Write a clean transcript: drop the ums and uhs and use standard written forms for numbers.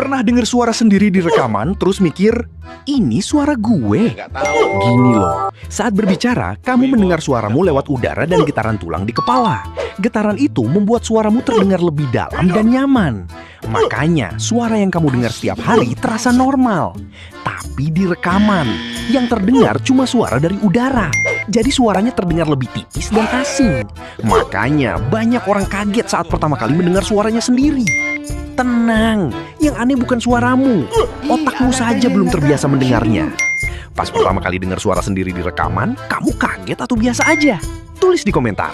Pernah dengar suara sendiri di rekaman terus mikir, ini suara gue? Gini loh, saat berbicara, kamu mendengar suaramu lewat udara dan getaran tulang di kepala. Getaran itu membuat suaramu terdengar lebih dalam dan nyaman. Makanya, suara yang kamu dengar setiap hari terasa normal. Tapi di rekaman, yang terdengar cuma suara dari udara. Jadi suaranya terdengar lebih tipis dan asing. Makanya, banyak orang kaget saat pertama kali mendengar suaranya sendiri. Tenang, yang aneh bukan suaramu. Otakmu saja belum terbiasa mendengarnya. Pas pertama kali dengar suara sendiri di rekaman, kamu kaget atau biasa aja? Tulis di komentar.